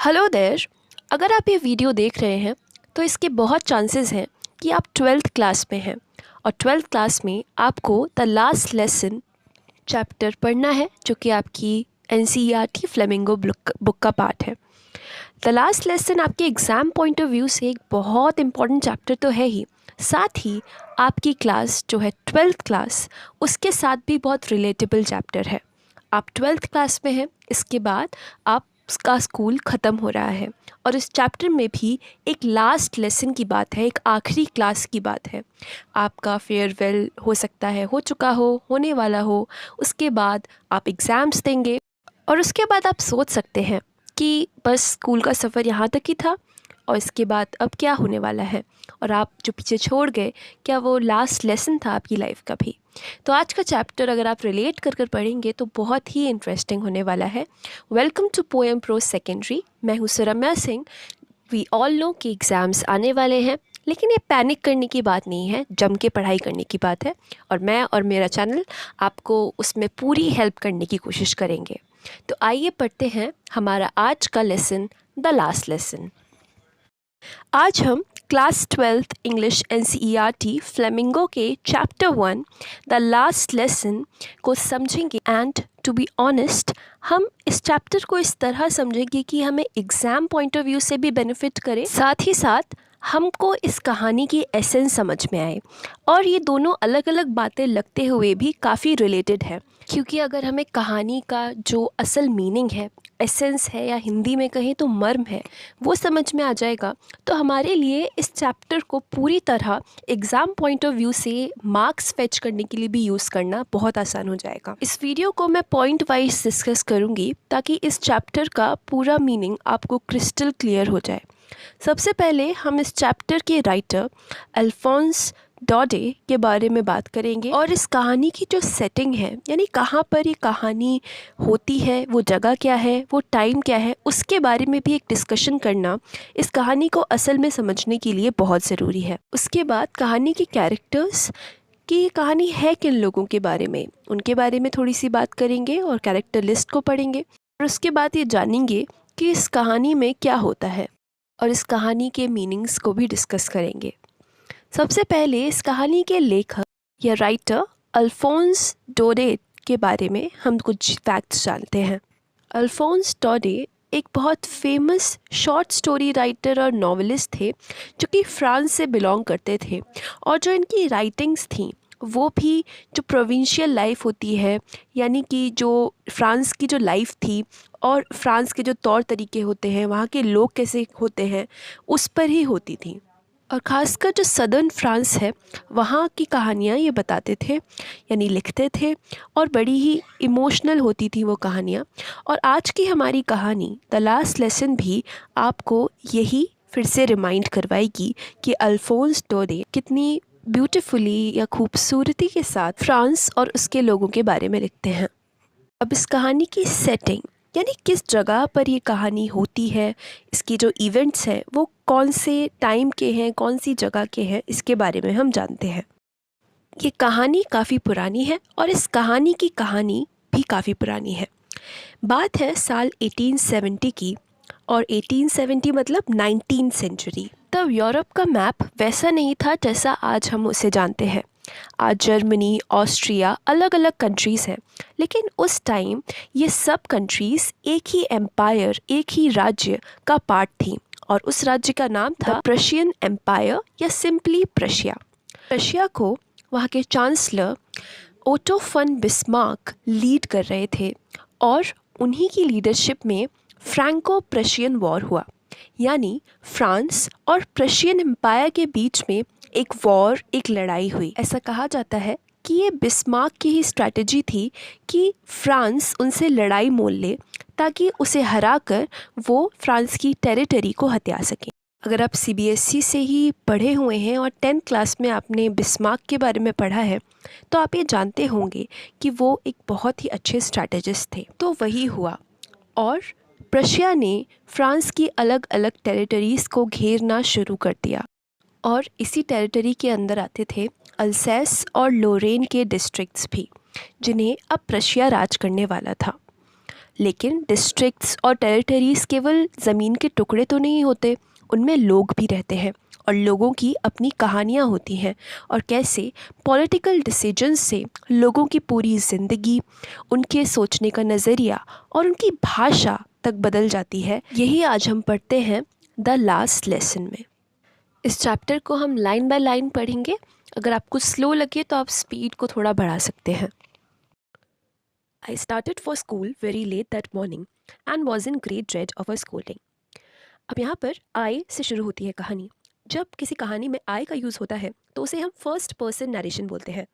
Hello there. अगर आप ये वीडियो देख रहे हैं तो इसके बहुत चांसेस हैं कि आप 12th क्लास में हैं और 12th क्लास में आपको द लास्ट लेसन चैप्टर पढ़ना है जो कि आपकी NCERT फ्लेमिंगो बुक का पार्ट है। द लास्ट लेसन आपके एग्ज़ाम पॉइंट ऑफ व्यू से एक बहुत इंपॉर्टेंट चैप्टर तो है ही, साथ ही आपकी क्लास जो है 12th क्लास उसके साथ भी बहुत रिलेटेबल चैप्टर है। आप 12th क्लास में हैं, इसके बाद आपका स्कूल ख़त्म हो रहा है और इस चैप्टर में भी एक लास्ट लेसन की बात है, एक आखिरी क्लास की बात है। आपका फेयरवेल हो सकता है हो चुका हो, होने वाला हो, उसके बाद आप एग्ज़ाम्स देंगे और उसके बाद आप सोच सकते हैं कि बस स्कूल का सफ़र यहाँ तक ही था और इसके बाद अब क्या होने वाला है, और आप जो पीछे छोड़ गए क्या वो लास्ट लेसन था आपकी लाइफ का भी। तो आज का चैप्टर अगर आप रिलेट कर कर पढ़ेंगे तो बहुत ही इंटरेस्टिंग होने वाला है। Welcome to poem pro secondary. मैं हूँ Saramya Singh. We all know कि एग्ज़ाम्स आने वाले हैं, लेकिन ये पैनिक करने की बात नहीं है, जम के पढ़ाई करने की बात है और मैं और मेरा चैनल आपको उसमें पूरी हेल्प करने की कोशिश करेंगे। तो आइए पढ़ते हैं हमारा आज का लेसन, द लास्ट लेसन। आज हम class 12th English NCERT flamingo के चैप्टर 1 द लास्ट लेसन को समझेंगे। एंड टू बी ऑनेस्ट, हम इस चैप्टर को इस तरह समझेंगे कि हमें एग्ज़ाम पॉइंट ऑफ व्यू से भी बेनिफिट करे, साथ ही साथ हमको इस कहानी की एसेंस समझ में आए। और ये दोनों अलग अलग बातें लगते हुए भी काफ़ी रिलेटेड है, क्योंकि अगर हमें कहानी का जो असल मीनिंग है, एसेंस है, या हिंदी में कहें तो मर्म है, वो समझ में आ जाएगा तो हमारे लिए इस चैप्टर को पूरी तरह एग्ज़ाम पॉइंट ऑफ व्यू से मार्क्स फेच करने के लिए भी यूज़ करना बहुत आसान हो जाएगा। इस वीडियो को मैं पॉइंट वाइज डिस्कस करूँगी ताकि इस चैप्टर का पूरा मीनिंग आपको क्रिस्टल क्लियर हो जाए। सबसे पहले हम इस चैप्टर के राइटर अल्फोंस डॉडे के बारे में बात करेंगे और इस कहानी की जो सेटिंग है, यानी कहाँ पर ये कहानी होती है, वो जगह क्या है, वो टाइम क्या है, उसके बारे में भी एक डिस्कशन करना इस कहानी को असल में समझने के लिए बहुत ज़रूरी है। उसके बाद कहानी के कैरेक्टर्स कि ये कहानी है किन लोगों के बारे में, उनके बारे में थोड़ी सी बात करेंगे और कैरेक्टर लिस्ट को पढ़ेंगे। और उसके बाद ये जानेंगे कि इस कहानी में क्या होता है और इस कहानी के मीनिंग्स को भी डिस्कस करेंगे। सबसे पहले इस कहानी के लेखक या राइटर अल्फोंस डोडे के बारे में हम कुछ फैक्ट्स जानते हैं। अल्फोंस डोडे एक बहुत फेमस शॉर्ट स्टोरी राइटर और नॉवेलिस्ट थे जो कि फ्रांस से बिलोंग करते थे, और जो इनकी राइटिंग्स थी वो भी जो प्रोविंशियल लाइफ होती है, यानी कि जो फ्रांस की जो लाइफ थी और फ्रांस के जो तौर तरीके होते हैं, वहाँ के लोग कैसे होते हैं, उस पर ही होती थी। और ख़ासकर जो सदर्न फ्रांस है वहाँ की कहानियाँ ये बताते थे, यानी लिखते थे, और बड़ी ही इमोशनल होती थी वो कहानियाँ। और आज की हमारी कहानी द लास्ट लेसन भी आपको यही फिर से रिमाइंड करवाएगी कि अल्फोंस डोडे कितनी ब्यूटीफुली या खूबसूरती के साथ फ्रांस और उसके लोगों के बारे में लिखते हैं। अब इस कहानी की सेटिंग, यानी किस जगह पर ये कहानी होती है, इसकी जो इवेंट्स हैं वो कौन से टाइम के हैं, कौन सी जगह के हैं, इसके बारे में हम जानते हैं। ये कहानी काफ़ी पुरानी है और इस कहानी की कहानी भी काफ़ी पुरानी है। बात है साल 1870 की, और 1870 मतलब 19th सेंचुरी। तब यूरोप का मैप वैसा नहीं था जैसा आज हम उसे जानते हैं। आज जर्मनी, ऑस्ट्रिया अलग अलग कंट्रीज़ हैं, लेकिन उस टाइम ये सब कंट्रीज़ एक ही एम्पायर, एक ही राज्य का पार्ट थी, और उस राज्य का नाम था प्रशियन एम्पायर या सिंपली प्रशिया। प्रशिया को वहाँ के chancellor Otto von Bismarck lead कर रहे थे, और उन्हीं की लीडरशिप में फ्रैंको प्रशियन वॉर हुआ, यानी फ्रांस और प्रशियन एम्पायर के बीच में एक वॉर, एक लड़ाई हुई। ऐसा कहा जाता है कि ये बिस्मार्क की ही स्ट्रैटेजी थी कि फ्रांस उनसे लड़ाई मोल ले ताकि उसे हराकर वो फ्रांस की टेरिटरी को हथिया सकें। अगर आप CBSE से ही पढ़े हुए हैं और 10th क्लास में आपने बिस्मार्क के बारे में पढ़ा है तो आप ये जानते होंगे कि वो एक बहुत ही अच्छे स्ट्रैटेजिस्ट थे। तो वही हुआ और प्रशिया ने फ्रांस की अलग अलग टेरिटरीज़ को घेरना शुरू कर दिया, और इसी टेरिटरी के अंदर आते थे अल्सैस और लोरेन के डिस्ट्रिक्ट्स भी, जिन्हें अब प्रशिया राज करने वाला था। लेकिन डिस्ट्रिक्ट्स और टेरिटरीज़ केवल ज़मीन के टुकड़े तो नहीं होते, उनमें लोग भी रहते हैं और लोगों की अपनी कहानियाँ होती हैं और कैसे पॉलिटिकल डिसीजंस से लोगों की पूरी ज़िंदगी, उनके सोचने का नज़रिया और उनकी भाषा तक बदल जाती है। यही आज हम पढ़ते हैं द लास्ट लेसन में। इस चैप्टर को हम लाइन बाय लाइन पढ़ेंगे। अगर आपको स्लो लगे तो आप स्पीड को थोड़ा बढ़ा सकते हैं। I started for school very late that morning and was in great dread of a scolding. अब यहाँ पर आई से शुरू होती है कहानी। जब किसी कहानी में आई का यूज़ होता है तो उसे हम फर्स्ट पर्सन नरेशन बोलते हैं।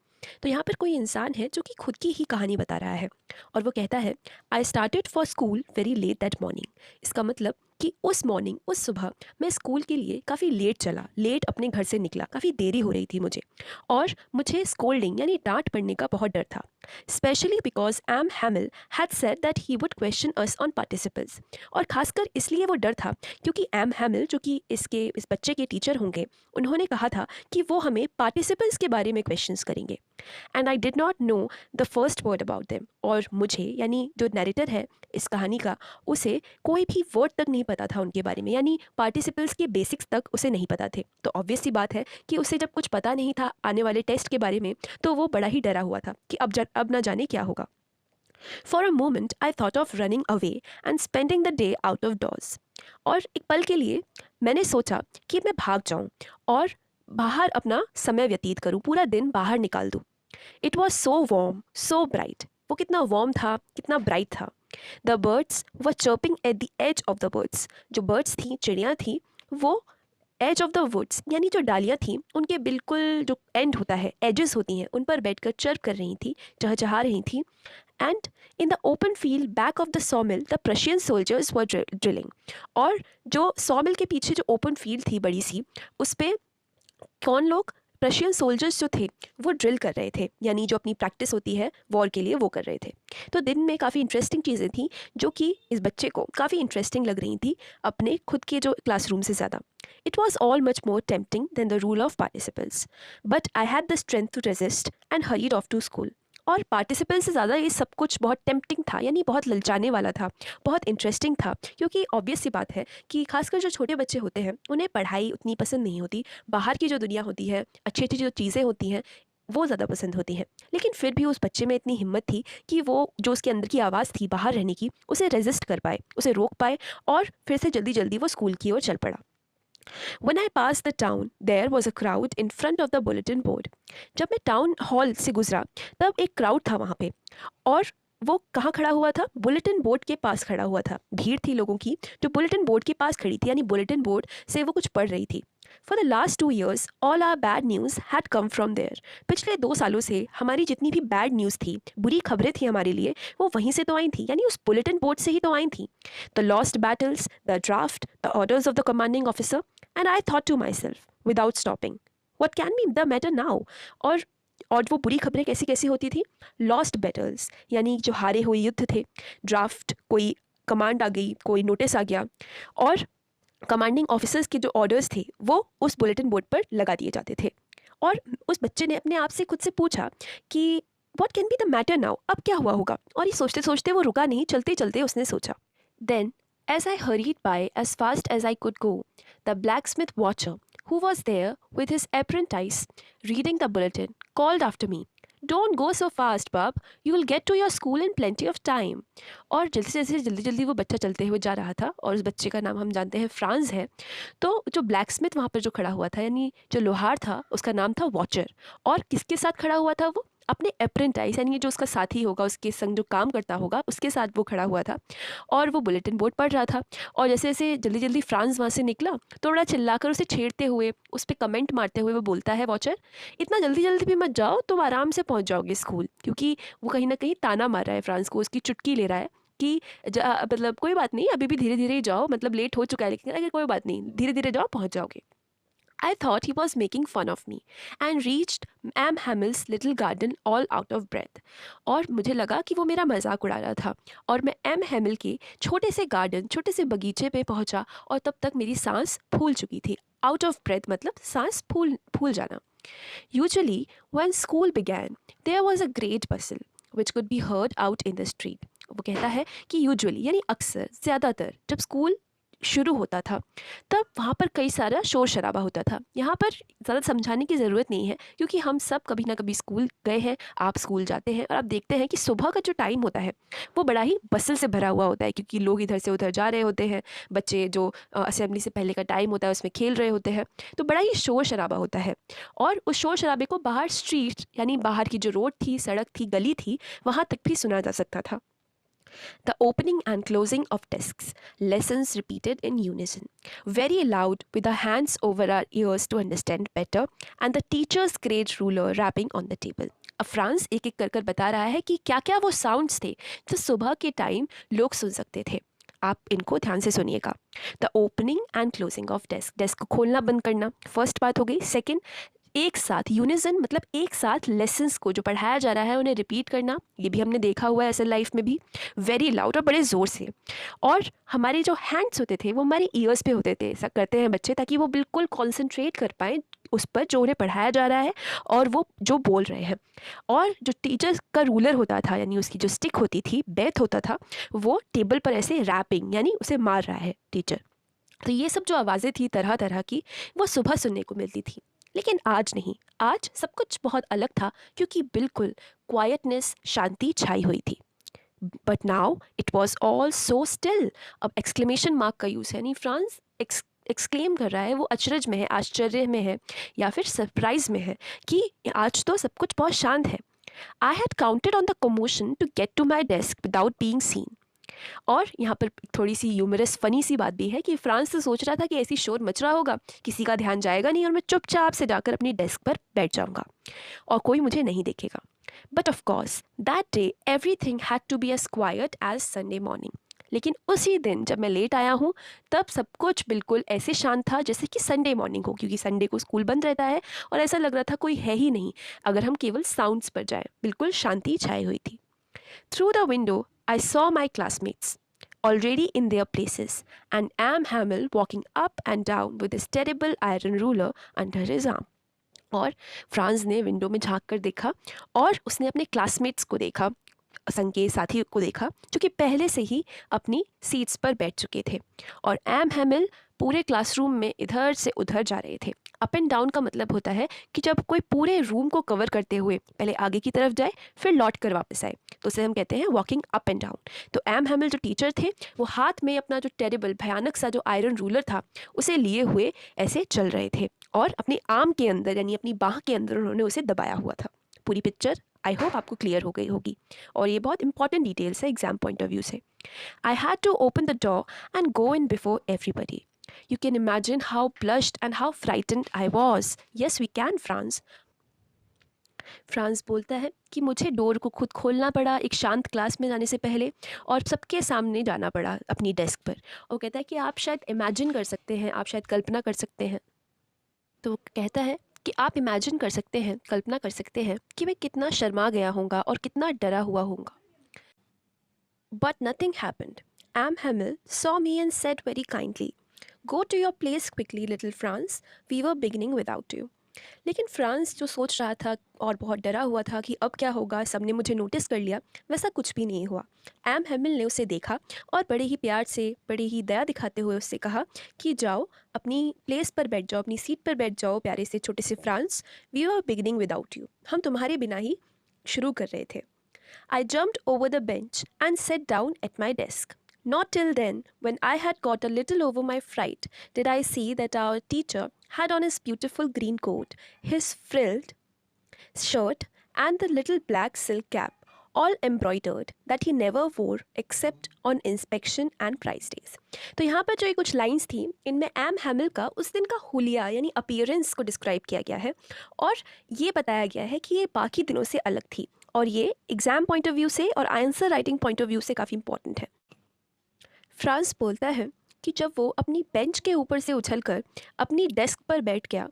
तो यहाँ पर कोई इंसान है जो कि खुद की ही कहानी बता रहा है और वो कहता है I started for school very let that morning. इसका मतलब कि उस मॉर्निंग, उस सुबह मैं स्कूल के लिए काफ़ी लेट चला, लेट अपने घर से निकला, काफ़ी देरी हो रही थी मुझे और मुझे स्कोल्डिंग यानी डांट पड़ने का बहुत डर था। Specially because M Hamel had said that he would question us on participles. और खासकर इसलिए वो डर था क्योंकि एम हैमिल जो कि इस बच्चे के टीचर होंगे, उन्होंने कहा था कि वो हमें पार्टिसिपल्स के बारे में क्वेश्चंस करेंगे। And I did not know the first word about them. और मुझे यानी जो नैरेटर है इस कहानी का, उसे कोई भी वर्ड तक नहीं पता था उनके बारे में, यानी पार्टिसिपल्स के बेसिक्स तक उसे नहीं पता थे। तो ऑब्वियस सी बात है कि उसे जब कुछ पता नहीं था आने वाले टेस्ट के बारे में, तो वो बड़ा ही डरा हुआ था कि अब ना जाने क्या होगा। For a moment I thought of running away and spending the day out of doors. और एक पल के लिए मैंने सोचा कि मैं भाग जाऊं और बाहर अपना समय व्यतीत करूं, पूरा दिन बाहर निकाल दूं। It was so warm, so bright. वो कितना वार्म था, कितना ब्राइट था। The birds were chirping at the edge of the woods. जो बर्ड्स थी, चिड़ियाँ थी, वो एज ऑफ द वुड्स यानी जो डालियाँ थी उनके बिल्कुल जो एंड होता है, एजेस होती हैं, उन पर बैठकर चर्प कर रही थी, चहचहा रही थी। And in the open field back of the सॉमिल the Prussian soldiers were drilling. और जो सॉमिल के पीछे जो ओपन फील्ड थी बड़ी सी, उस पर कौन लोग, रशियन सोल्जर्स जो थे वो ड्रिल कर रहे थे, यानी जो अपनी प्रैक्टिस होती है वॉर के लिए वो कर रहे थे। तो दिन में काफ़ी इंटरेस्टिंग चीज़ें थी जो कि इस बच्चे को काफ़ी इंटरेस्टिंग लग रही थी अपने खुद के जो क्लासरूम से ज़्यादा। It was all much more tempting than the rule of participles, but I had the strength to resist and hurried off to school. और पार्टिसिपल से ज़्यादा ये सब कुछ बहुत टेम्पटिंग था, यानी बहुत ललचाने वाला था, बहुत इंटरेस्टिंग था, क्योंकि ऑब्वियस सी बात है कि खासकर जो छोटे बच्चे होते हैं उन्हें पढ़ाई उतनी पसंद नहीं होती, बाहर की जो दुनिया होती है, अच्छी अच्छी जो चीज़ें होती हैं वो ज़्यादा पसंद होती हैं। लेकिन फिर भी उस बच्चे में इतनी हिम्मत थी कि वो जो उसके अंदर की आवाज़ थी बाहर रहने की, उसे रेजिस्ट कर पाए, उसे रोक पाए और फिर से जल्दी जल्दी वो स्कूल की ओर चल पड़ा। When I passed the town, there was a crowd in front of the bulletin board. जब मैं टाउन हॉल से गुजरा तब एक क्राउड था वहाँ पे, और वो कहाँ खड़ा हुआ था, बुलेटिन बोर्ड के पास खड़ा हुआ था। भीड़ थी लोगों की जो बुलेटिन बोर्ड के पास खड़ी थी, यानी बुलेटिन बोर्ड से वो कुछ पढ़ रही थी। For the last 2 years all our bad news had come from there. पिछले 2 सालों से हमारी जितनी भी बैड न्यूज़ थी, बुरी खबरें थी हमारे लिए, वो वहीं से तो आई थी, यानी उस बुलेटिन बोर्ड से ही तो आई थी। The lost battles, the draft, the orders of the commanding officer. And I thought to myself without stopping, what can be the matter now. और वो बुरी खबरें कैसी कैसी होती थी, लॉस्ट बैटल्स यानी जो हारे हुए युद्ध थे, ड्राफ्ट कोई कमांड आ गई, कोई नोटिस आ गया, और कमांडिंग ऑफिसर्स के जो ऑर्डर्स थे वो उस बुलेटिन बोर्ड पर लगा दिए जाते थे। और उस बच्चे ने अपने आप से खुद से पूछा कि what can be the matter now, अब क्या हुआ होगा। और ये सोचते सोचते वो रुका नहीं, चलते चलते उसने सोचा। Then as I hurried by as fast as I could go, the blacksmith watcher, who was there with his apprentice reading the bulletin, called after me, "Don't go so fast, bub. You will get to your school in plenty of time." और जल्दी जल्दी वो बच्चा चलते हुए जा रहा था, और उस बच्चे का नाम हम जानते हैं फ्रांस है। तो जो ब्लैकस्मिथ वहाँ पर जो खड़ा हुआ था, यानी जो लोहार था, उसका नाम था वॉचर। और किसके साथ खड़ा हुआ था वो, अपने अप्रेंटाइज यानी जो उसका साथी होगा, उसके संग जो काम करता होगा, उसके साथ वो खड़ा हुआ था और वो बुलेटिन बोर्ड पढ़ रहा था। और जैसे जैसे जल्दी जल्दी फ्रांस वहाँ से निकला, थोड़ा चिल्लाकर उसे छेड़ते हुए, उस पर कमेंट मारते हुए वो बोलता है, वॉचर इतना जल्दी जल्दी भी मत जाओ, तुम आराम से पहुँच जाओगे स्कूल। क्योंकि वो कहीं ना कहीं ताना मार रहा है फ्रांस को, उसकी चुटकी ले रहा है कि मतलब कोई बात नहीं, अभी भी धीरे धीरे ही जाओ, मतलब लेट हो चुका है, लेकिन अगर कोई बात नहीं, धीरे धीरे जाओ, पहुँच जाओगे। I thought he was making fun of me and reached M. Hamill's little garden all out of breath. और मुझे लगा कि वो मेरा मजाक उड़ा रहा था, और मैं एम हैमिल के छोटे से गार्डन, छोटे से बगीचे पे पहुंचा, और तब तक मेरी सांस फूल चुकी थी। आउट ऑफ ब्रेथ मतलब सांस फूल फूल जाना। Usually, when school began, there was a great bustle which could be heard out in the street. वो कहता है कि यूजुअली यानी अक्सर, ज़्यादातर जब स्कूल शुरू होता था तब वहाँ पर कई सारा शोर शराबा होता था। यहाँ पर ज़्यादा समझाने की ज़रूरत नहीं है क्योंकि हम सब कभी ना कभी स्कूल गए हैं, आप स्कूल जाते हैं और आप देखते हैं कि सुबह का जो टाइम होता है वो बड़ा ही बस्सल से भरा हुआ होता है क्योंकि लोग इधर से उधर जा रहे होते हैं, बच्चे जो असेंबली से पहले का टाइम होता है उसमें खेल रहे होते हैं, तो बड़ा ही शोर शराबा होता है। और उस शोर शराबे को बाहर स्ट्रीट यानी बाहर की जो रोड थी, सड़क थी, गली थी, वहाँ तक भी सुना जा सकता था। The opening and closing of desks, lessons repeated in unison, very loud with our hands over our ears to understand better, and the teacher's great ruler rapping on the table. अब फ्रांस एक एक कर बता रहा है कि क्या क्या वो साउंड्स थे जो सुबह के टाइम लोग सुन सकते थे। आप इनको ध्यान से सुनिएगा। The opening and closing of desk, desk को खोलना बंद करना फर्स्ट बात हो गई। सेकेंड, एक साथ यूनिजन मतलब एक साथ लेसन्स को जो पढ़ाया जा रहा है उन्हें रिपीट करना, ये भी हमने देखा हुआ है ऐसे लाइफ में भी, वेरी लाउड और बड़े ज़ोर से। और हमारे जो हैंड्स होते थे वो हमारे ईयर्स पे होते थे, ऐसा करते हैं बच्चे ताकि वो बिल्कुल कॉन्सेंट्रेट कर पाएँ उस पर जो उन्हें पढ़ाया जा रहा है और वो जो बोल रहे हैं। और जो टीचर का रूलर होता था यानी उसकी जो स्टिक होती थी, बेथ होता था, वो टेबल पर ऐसे रैपिंग यानी उसे मार रहा है टीचर। तो ये सब जो आवाज़ें थी तरह तरह की वो सुबह सुनने को मिलती थी। लेकिन आज नहीं, आज सब कुछ बहुत अलग था क्योंकि बिल्कुल क्वाइटनेस, शांति छाई हुई थी। But now it was all so still. अब एक्सक्लेमेशन मार्क का यूज़ है, यानी फ्रांस एक्सक्लेम कर रहा है, वो अचरज में है, आश्चर्य में है या फिर सरप्राइज में है कि आज तो सब कुछ बहुत शांत है। I had counted on the commotion to get to my desk without being seen. और यहाँ पर थोड़ी सी ह्यूमरस फनी सी बात भी है कि फ्रांस से सोच रहा था कि ऐसी शोर मच रहा होगा, किसी का ध्यान जाएगा नहीं और मैं चुपचाप से जाकर अपनी डेस्क पर बैठ जाऊँगा और कोई मुझे नहीं देखेगा। But of course that day everything had to be as quiet as Sunday morning. लेकिन उसी दिन जब मैं लेट आया हूँ तब सब कुछ बिल्कुल ऐसे शांत था जैसे कि संडे मॉर्निंग हो, क्योंकि संडे को स्कूल बंद रहता है और ऐसा लग रहा था कोई है ही नहीं अगर हम केवल साउंड्स पर जाएं। बिल्कुल शांति छाई हुई थी। Through the window, I saw my classmates already in their places, and Am Hamel walking up and down with his terrible iron ruler under his arm. और फ्रांस ने विंडो में झांक कर देखा और उसने अपने क्लासमेट्स को देखा, संग के साथी को देखा जो कि पहले से ही अपनी सीट्स पर बैठ चुके थे। और एम हैमिल पूरे क्लासरूम में इधर से उधर जा रहे थे। अप एंड डाउन का मतलब होता है कि जब कोई पूरे रूम को कवर करते हुए पहले आगे की तरफ जाए फिर लौट कर वापस आए तो उसे हम कहते हैं वॉकिंग अप एंड डाउन। तो एम हैमिल जो टीचर थे वो हाथ में अपना जो टेरिबल भयानक सा जो आयरन रूलर था उसे लिए हुए ऐसे चल रहे थे और अपने आर्म के अंदर यानी अपनी बाह के अंदर उन्होंने उसे दबाया हुआ था। पूरी पिक्चर आई होप आपको क्लियर हो गई होगी और ये बहुत इंपॉर्टेंट डिटेल्स है एग्जाम पॉइंट ऑफ व्यू से। I had to open the door and go in before everybody. You can imagine how blushed and how frightened I was. Yes, we can, France. France बोलता है कि मुझे door को खुद खोलना पड़ा एक शांत क्लास में जाने से पहले और सबके सामने जाना पड़ा अपनी डेस्क पर। और कहता है कि आप शायद इमेजिन कर सकते हैं, आप शायद कल्पना कर सकते हैं। तो वो कहता है कि आप इमेजिन कर सकते हैं, कल्पना कर सकते हैं कि मैं कितना शर्मा गया होऊंगा और कितना डरा हुआ होऊंगा। But nothing happened. M Hamel saw me and said very kindly, Go to your place quickly, little France. We were beginning without you. लेकिन फ्रांस जो सोच रहा था और बहुत डरा हुआ था कि अब क्या होगा, सबने मुझे नोटिस कर लिया, वैसा कुछ भी नहीं हुआ। एम हैमिल ने उसे देखा और बड़े ही प्यार से, बड़े ही दया दिखाते हुए उससे कहा कि जाओ अपनी प्लेस पर बैठ जाओ, अपनी सीट पर बैठ जाओ प्यारे से छोटे से Franz. We were beginning without you. हम तुम्हारे बिना ही शुरू कर रहे थे। I jumped over the bench and sat down at my desk. Not till then, when I had got a little over my fright, did I see that our teacher had on his beautiful green coat, his frilled shirt, and the little black silk cap, all embroidered, that he never wore except on inspection and prize days. तो यहाँ पर जो ये कुछ lines थी इनमें M हैमिल का उस दिन का हुलिया यानी अपीयरेंस को डिस्क्राइब किया गया है और ये बताया गया है कि ये बाकी दिनों से अलग थी और ये एग्जाम पॉइंट ऑफ व्यू से और answer writing point of view से काफ़ी इंपॉर्टेंट है। फ्रांस बोलता है कि जब वो अपनी बेंच के ऊपर से उछलकर अपनी डेस्क पर बैठ गया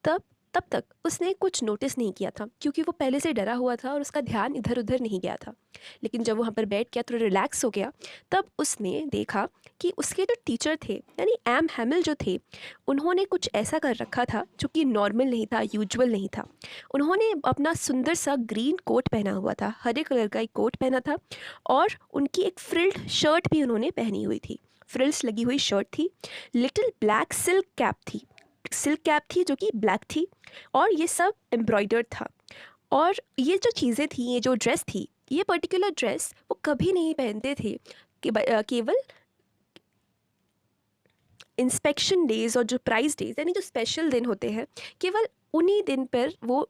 तब तब तक उसने कुछ नोटिस नहीं किया था क्योंकि वो पहले से डरा हुआ था और उसका ध्यान इधर उधर नहीं गया था। लेकिन जब वहाँ पर बैठ गया, थोड़ा रिलैक्स हो गया, तब उसने देखा कि उसके जो टीचर थे यानी एम हैमिल जो थे, उन्होंने कुछ ऐसा कर रखा था जो कि नॉर्मल नहीं था, यूजुअल नहीं था। उन्होंने अपना सुंदर सा ग्रीन कोट पहना हुआ था, हरे कलर का एक कोट पहना था, और उनकी एक फ्रिल्ड शर्ट भी उन्होंने पहनी हुई थी, फ्रिल्स लगी हुई शर्ट थी। लिटिल ब्लैक सिल्क कैप थी जो कि ब्लैक थी, और ये सब एम्ब्रॉयडर्ड था। और ये जो चीज़ें थी, ये जो ड्रेस थी, ये पर्टिकुलर ड्रेस वो कभी नहीं पहनते थे कि केवल इंस्पेक्शन डेज और जो प्राइस डेज यानी जो स्पेशल दिन होते हैं, केवल उन्हीं दिन पर वो,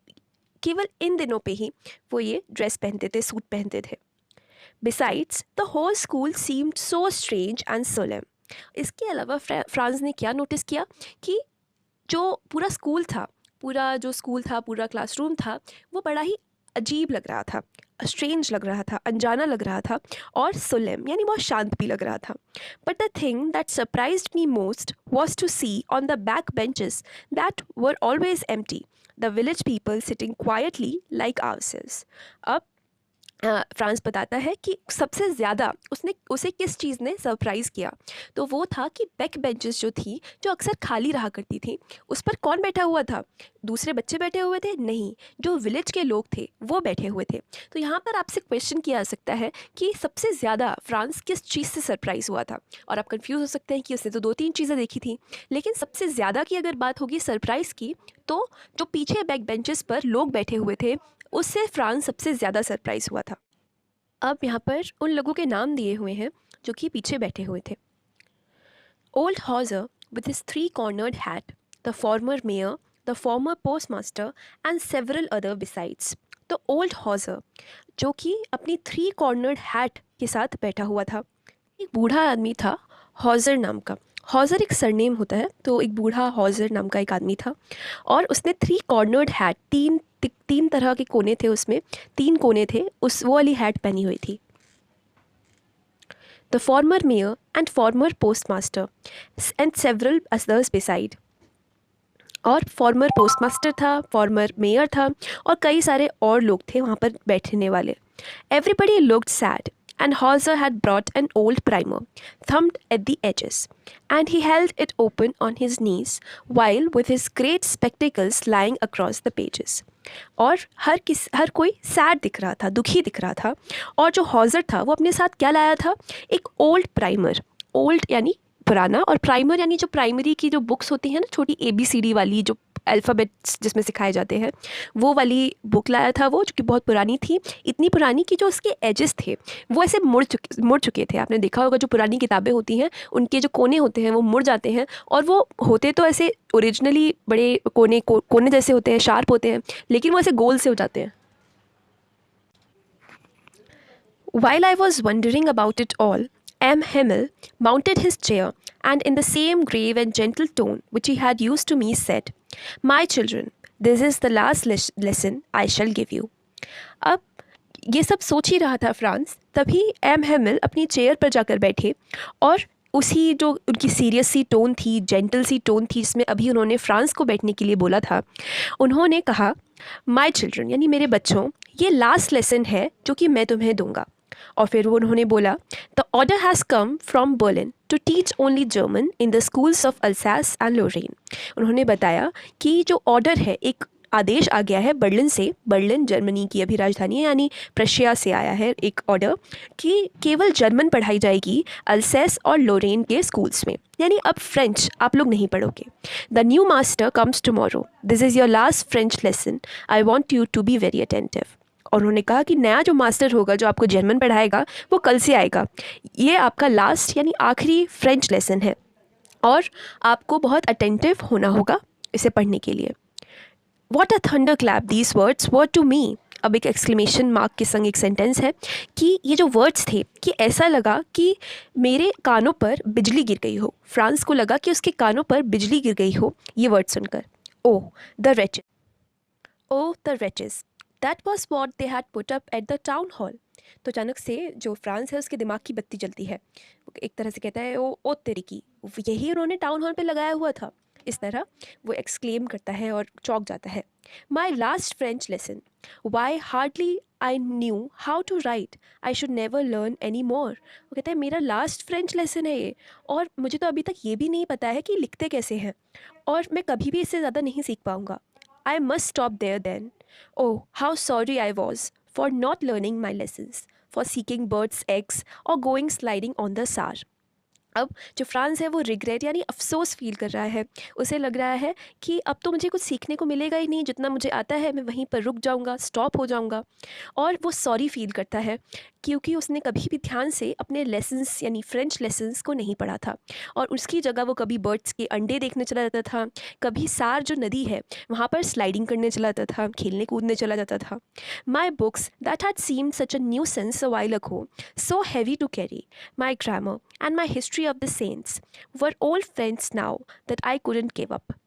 केवल इन दिनों पे ही वो ये ड्रेस पहनते थे, सूट पहनते थे। Besides the whole school seemed so strange and solemn. इसके अलावा फ्रांस ने क्या नोटिस किया कि जो पूरा स्कूल था, पूरा क्लासरूम था, वो बड़ा ही अजीब लग रहा था, स्ट्रेंज लग रहा था, अनजाना लग रहा था, और सोलेम यानी बहुत शांत भी लग रहा था। But the thing that surprised me most was to see on the back benches that were always empty the village people sitting quietly like ourselves. अब फ्रांस बताता है कि सबसे ज़्यादा उसे किस चीज़ ने सरप्राइज़ किया, तो वो था कि बैक बेंचेस जो थी, जो अक्सर खाली रहा करती थी, उस पर कौन बैठा हुआ था? दूसरे बच्चे बैठे हुए थे? नहीं, जो विलेज के लोग थे वो बैठे हुए थे। तो यहाँ पर आपसे क्वेश्चन किया जा सकता है कि सबसे ज़्यादा फ्रांस किस चीज़ से सरप्राइज़ हुआ था? और आप कन्फ्यूज़ हो सकते हैं कि उसने तो 2-3 चीज़ें देखी थी, लेकिन सबसे ज़्यादा की अगर बात होगी सरप्राइज़ की, तो जो पीछे बैक बेंचेस पर लोग बैठे हुए थे, उससे फ्रांस सबसे ज़्यादा सरप्राइज़ हुआ था। अब यहाँ पर उन लोगों के नाम दिए हुए हैं जो कि पीछे बैठे हुए थे। Old Hauser with his 3 cornered hat, the former mayor, the former postmaster and several other besides. तो ओल्ड हॉजर जो कि अपनी 3 कॉर्नर्ड हैट के साथ बैठा हुआ था। एक बूढ़ा आदमी था हॉजर नाम का। हॉजर एक सरनेम होता है, तो एक बूढ़ा हॉजर नाम का एक आदमी था, और उसने 3 कॉर्नर्ड हैट, तीन तरह के कोने थे, उसमें 3 कोने थे, उस वो वाली हैट पहनी हुई थी। The former mayor and farmer postmaster and several others beside. और फॉर्मर पोस्टमास्टर था, फॉर्मर मेयर था, और कई सारे और लोग थे वहाँ पर बैठने वाले। Everybody looked sad, and Hauser had brought an old primer, thumbed at the edges, and he held it open on his knees, while with his great spectacles lying across the pages. और हर कोई sad दिख रहा था, दुखी दिख रहा था, और जो हॉजर था वो अपने साथ क्या लाया था? एक ओल्ड प्राइमर। ओल्ड यानी पुराना, और प्राइमर यानी जो प्राइमरी की जो बुक्स होती हैं ना, छोटी ABCD वाली, जो अल्फ़ाबेट्स जिसमें सिखाए जाते हैं, वो वाली बुक लाया था वो, जो कि बहुत पुरानी थी, इतनी पुरानी कि जो उसके एजेस थे वो ऐसे मुड़ चुके थे। आपने देखा होगा जो पुरानी किताबें होती हैं, उनके जो कोने होते हैं वो मुड़ जाते हैं, और वो होते तो ऐसे ओरिजिनली बड़े कोने जैसे होते हैं, शार्प होते हैं, लेकिन वो ऐसे गोल से हो जाते हैं। While I was wondering about it all, M. Himmel mounted his chair and, in the same grave and gentle tone which he had used to me, said, "My children, this is the last lesson I shall give you." अब ये सब सोच ही रहा था France, तभी M Hemil अपनी chair पर जाकर बैठे, और उसी जो उनकी सीरियस सी टोन थी, जेंटल सी टोन थी, जिसमें अभी उन्होंने फ्रांस को बैठने के लिए बोला था, उन्होंने कहा, माय चिल्ड्रन यानी मेरे बच्चों, ये लास्ट लेसन है जो कि मैं तुम्हें दूंगा। और फिर वो उन्होंने बोला, the order has come from Berlin to teach only German in the schools of Alsace and Lorraine. उन्होंने बताया कि जो ऑर्डर है, एक आदेश आ गया है बर्लिन से, बर्लिन जर्मनी की अभी राजधानी है, यानी प्रशिया से आया है एक ऑर्डर कि केवल जर्मन पढ़ाई जाएगी अल्सेस और लोरेन के स्कूल्स में, यानी अब फ्रेंच आप लोग नहीं पढ़ोगे। The new master comes tomorrow, this is your last French lesson, I want you to be very attentive. और उन्होंने कहा कि नया जो मास्टर होगा, जो आपको जर्मन पढ़ाएगा, वो कल से आएगा, ये आपका लास्ट यानी आखिरी फ्रेंच लेसन है, और आपको बहुत अटेंटिव होना होगा इसे पढ़ने के लिए। What a thunderclap these words were to me। अब एक एक्सक्लेमेशन मार्क के संग एक सेंटेंस है कि ये जो वर्ड्स थे, कि ऐसा लगा कि मेरे कानों पर बिजली गिर गई हो। फ्रांस को लगा कि उसके कानों पर बिजली गिर गई हो ये वर्ड सुनकर। Oh the wretches, oh the wretches, that was what they had put up at the town hall. तो अचानक से जो फ्रांस है उसके दिमाग की बत्ती जलती है, एक तरह से कहता है ओ तेरी की, यही उन्होंने टाउन हॉल पे लगाया हुआ था। इस तरह वो एक्सक्लेम करता है और चौंक जाता है। My last French lesson, why hardly I knew how to write, I should never learn any more. वो कहता है मेरा लास्ट फ्रेंच लेसन है ये, और मुझे तो अभी तक ये भी नहीं पता है कि लिखते कैसे हैं, और मैं कभी भी इससे ज़्यादा नहीं सीख पाऊँगा। I must stop there then. Oh how sorry I was for not learning my lessons, for seeking birds eggs और going sliding on the Saar. अब जो फ्रांस है वो रिग्रेट यानी अफसोस फील कर रहा है। उसे लग रहा है कि अब तो मुझे कुछ सीखने को मिलेगा ही नहीं, जितना मुझे आता है मैं वहीं पर रुक जाऊंगा, स्टॉप हो जाऊंगा। और वो सॉरी फील करता है क्योंकि उसने कभी भी ध्यान से अपने लेसन्स यानी फ्रेंच लेसन्स को नहीं पढ़ा था, और उसकी जगह वो कभी बर्ड्स के अंडे देखने चला जाता था, कभी सार जो नदी है वहाँ पर स्लाइडिंग करने चला जाता था, खेलने कूदने चला जाता था। My books that had seemed such a nuisance a while ago, so heavy to carry, my grammar and my history of the saints were old friends now that I couldn't give up.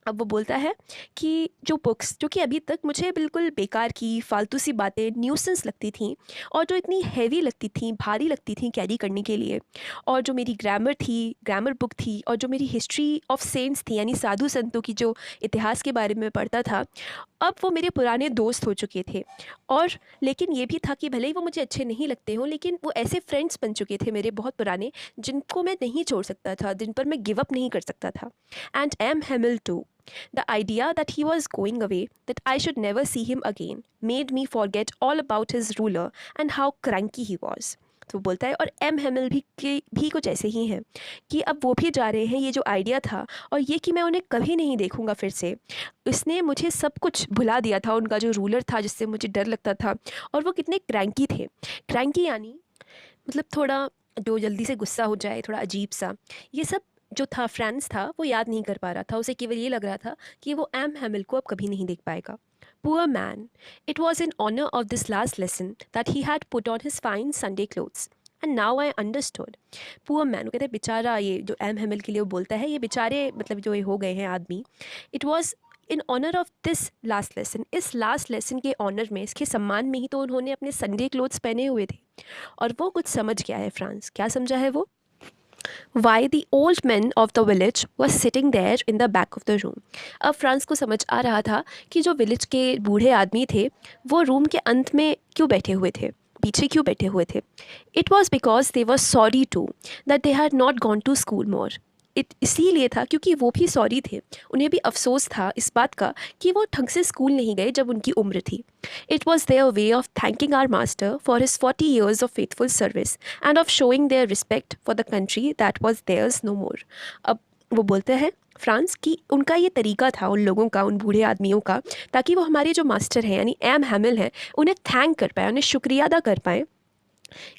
अब वो बोलता है कि जो books जो कि अभी तक मुझे बिल्कुल बेकार की फालतू सी बातें न्यूसेंस लगती थी, और जो इतनी हैवी लगती थी, भारी लगती थी कैरी करने के लिए, और जो मेरी ग्रामर बुक थी, और जो मेरी हिस्ट्री ऑफ सेंट्स थी यानी साधु संतों की जो इतिहास के बारे में पढ़ता था, अब वो मेरे पुराने दोस्त हो चुके थे। और लेकिन ये भी था कि भले ही वो मुझे अच्छे नहीं लगते हों, लेकिन वो ऐसे फ्रेंड्स बन चुके थे मेरे बहुत पुराने, जिनको मैं नहीं छोड़ सकता था, जिन पर मैं गिव अप नहीं कर सकता था। And M Hamel too. The idea that he was going away, that I should never see him again, made me forget all about his ruler and how cranky he was. तो बोलता है और M Hemil भी कुछ ऐसे ही हैं कि अब वो भी जा रहे हैं। ये जो आइडिया था और ये कि मैं उन्हें कभी नहीं देखूंगा फिर से, इसने मुझे सब कुछ भुला दिया था, उनका जो रूलर था जिससे मुझे डर लगता था, और वो कितने क्रैंकी थे। क्रैंकी यानी मतलब थोड़ा जो जल्दी से गुस्सा हो जाए, थोड़ा अजीब सा। ये सब जो था फ्रांस था वो याद नहीं कर पा रहा था, उसे केवल ये लग रहा था कि वो एम हैमिल को अब कभी नहीं देख पाएगा। Poor man, it was in honour of this last lesson that he had put on his fine Sunday clothes and now I understood. Poor man, वो कहते हैं बेचारा, ये जो एम हैमिल के लिए वो बोलता है, ये बेचारे मतलब जो ये हो गए हैं आदमी। It was in honour of this last lesson, इस लास्ट लेसन के ऑनर में, इसके सम्मान में ही तो उन्होंने अपने संडे क्लोथ्स पहने हुए थे। और वो कुछ समझ गया है फ्रांस। क्या समझा है वो? Why the old men of the village was sitting there in the back of the room. अब फ्रांस को समझ आ रहा था कि जो विलेज के बूढ़े आदमी थे वो रूम के अंत में क्यों बैठे हुए थे, पीछे क्यों बैठे हुए थे। It was because they were sorry too that they had not gone to school more. इसीलिए था क्योंकि वो भी सॉरी थे, उन्हें भी अफसोस था इस बात का कि वो ढंग से स्कूल नहीं गए जब उनकी उम्र थी। It was their way of thanking our master for his 40 years of faithful service and of showing their respect for the country that was theirs no more. अब वो बोलते हैं फ्रांस की उनका ये तरीका था उन लोगों का, उन बूढ़े आदमियों का, ताकि वो हमारे जो मास्टर हैं यानी एम हैमिल हैं उन्हें थैंक कर पाए, उन्हें शुक्रिया अदा कर पाएँ।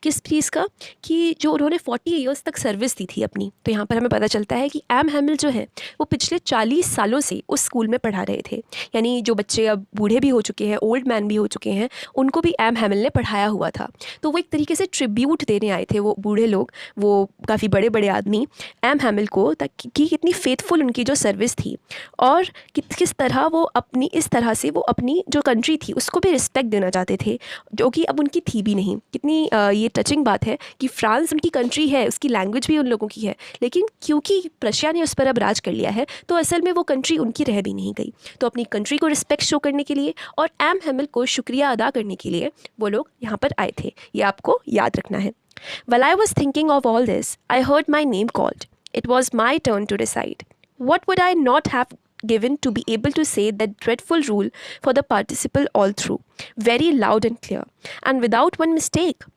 किस चीज़ का? कि जो उन्होंने 40 ईयर्स तक सर्विस दी थी अपनी। तो यहाँ पर हमें पता चलता है कि एम हैमिल जो है वो पिछले 40 सालों से उस स्कूल में पढ़ा रहे थे, यानी जो बच्चे अब बूढ़े भी हो चुके हैं, ओल्ड मैन भी हो चुके हैं, उनको भी एम हैमिल ने पढ़ाया हुआ था। तो वो एक तरीके से ट्रिब्यूट देने आए थे वो बूढ़े लोग, वो काफ़ी बड़े बड़े आदमी एम हैमिल को, ताकि कि कितनी फेथफुल उनकी जो सर्विस थी, और किस तरह वो अपनी इस तरह से वो अपनी जो कंट्री थी उसको भी रिस्पेक्ट देना चाहते थे, जो कि अब उनकी थी भी नहीं। कितनी ये टचिंग बात है कि फ्रांस उनकी कंट्री है, उसकी लैंग्वेज भी उन लोगों की है, लेकिन क्योंकि प्रशिया ने उस पर अब राज कर लिया है तो असल में वो कंट्री उनकी रह भी नहीं गई। तो अपनी कंट्री को रिस्पेक्ट शो करने के लिए और एम हैमिल को शुक्रिया अदा करने के लिए वो लोग यहाँ पर आए थे, ये आपको याद रखना है। While I was thinking of all this, I heard my name called. It was my turn to decide. What would I not have given to be able to say that dreadful rule for the participle all through, very loud and clear, and without one mistake?